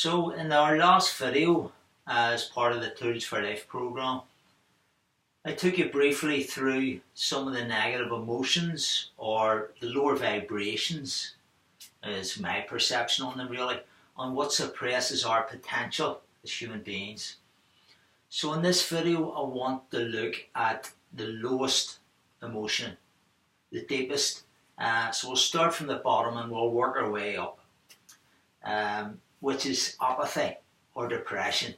So in our last video, as part of the Tools for Life program, I took you briefly through some of the negative emotions or the lower vibrations, is my perception on them really, on what suppresses our potential as human beings. So in this video I want to look at the lowest emotion, the deepest. So we'll start from the bottom and we'll work our way up, which is apathy or depression.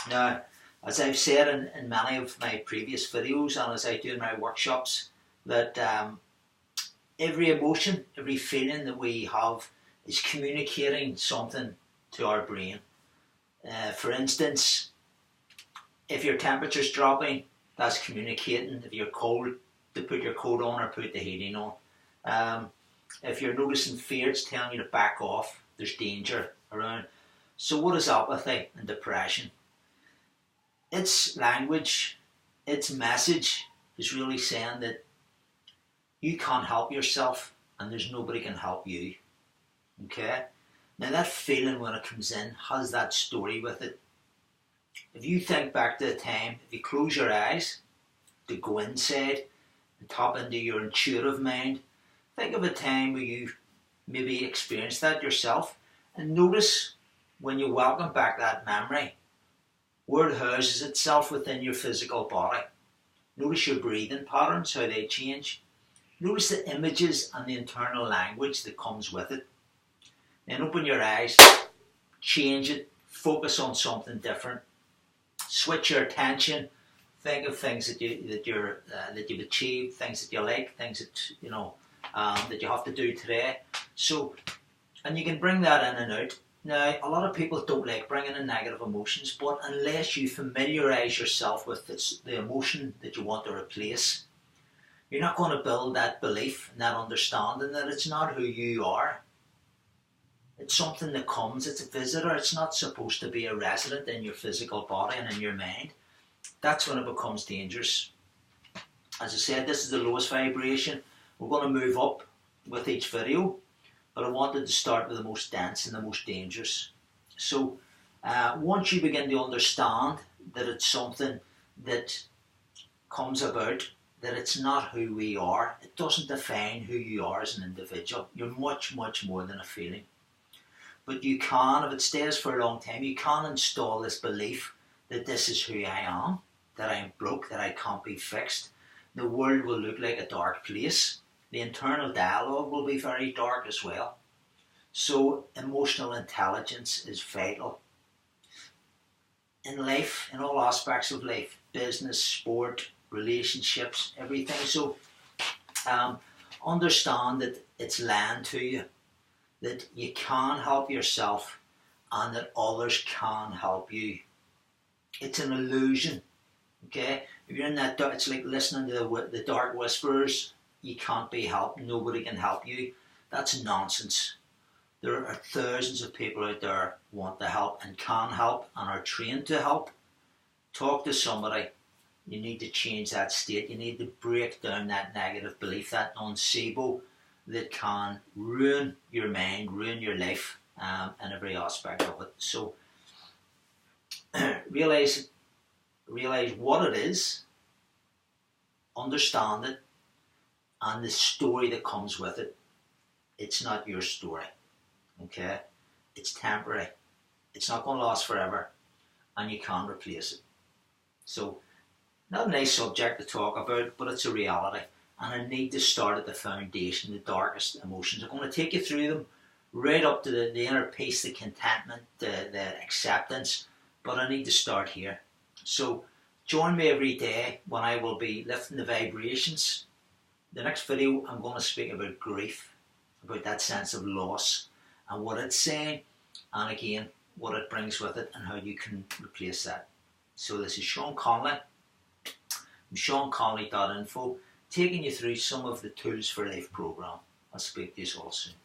Now, as I've said in many of my previous videos and as I do in my workshops, that every emotion, every feeling that we have is communicating something to our brain. For instance, if your temperature's dropping, that's communicating. If you're cold, to put your coat on or put the heating on. If you're noticing fear, it's telling you to back off. There's danger around. So what is apathy and depression? Its language, its message is really saying that you can't help yourself and there's nobody can help you. Okay? Now that feeling when it comes in has that story with it. If you think back to the time, if you close your eyes to go inside and tap into your intuitive mind, think of a time where you maybe experienced that yourself and notice when you welcome back that memory, where it houses itself within your physical body. Notice your breathing patterns, how they change. Notice the images and the internal language that comes with it. Then open your eyes, change it, focus on something different. Switch your attention. Think of things that you've achieved, things that you like, things that that you have to do today. So, and you can bring that in and out. Now, a lot of people don't like bringing in negative emotions, but unless you familiarize yourself with the emotion that you want to replace, you're not going to build that belief and that understanding that it's not who you are. It's something that comes, it's a visitor, it's not supposed to be a resident in your physical body and in your mind. That's when it becomes dangerous. As I said, this is the lowest vibration. We're going to move up with each video, but I wanted to start with the most dense and the most dangerous. So once you begin to understand that it's something that comes about, that it's not who we are, it doesn't define who you are as an individual. You're much, much more than a feeling. But you can, if it stays for a long time, you can install this belief that this is who I am, that I'm broke, that I can't be fixed. The world will look like a dark place. The internal dialogue will be very dark as well. So emotional intelligence is vital. In life, in all aspects of life, business, sport, relationships, everything. So understand that it's land to you, that you can help yourself and that others can help you. It's an illusion, okay? If you're in that dark, it's like listening to the dark whisperers. You can't be helped, nobody can help you. That's nonsense. There are thousands of people out there who want to help and can help and are trained to help. Talk to somebody. You need to change that state. You need to break down that negative belief, that nocebo that can ruin your mind, ruin your life, and every aspect of it. So realize what it is, understand it, and the story that comes with it. It's not your story, okay? It's temporary. It's not going to last forever, and you can't replace it. So, not a nice subject to talk about, but it's a reality. And I need to start at the foundation, the darkest emotions. I'm going to take you through them, right up to the inner peace, the contentment, the acceptance, but I need to start here. So, join me every day when I will be lifting the vibrations. The next video, I'm going to speak about grief, about that sense of loss and what it's saying, and again, what it brings with it and how you can replace that. So this is Sean Connolly from SeanConnolly.info, taking you through some of the Tools for Life program. I'll speak to you all soon.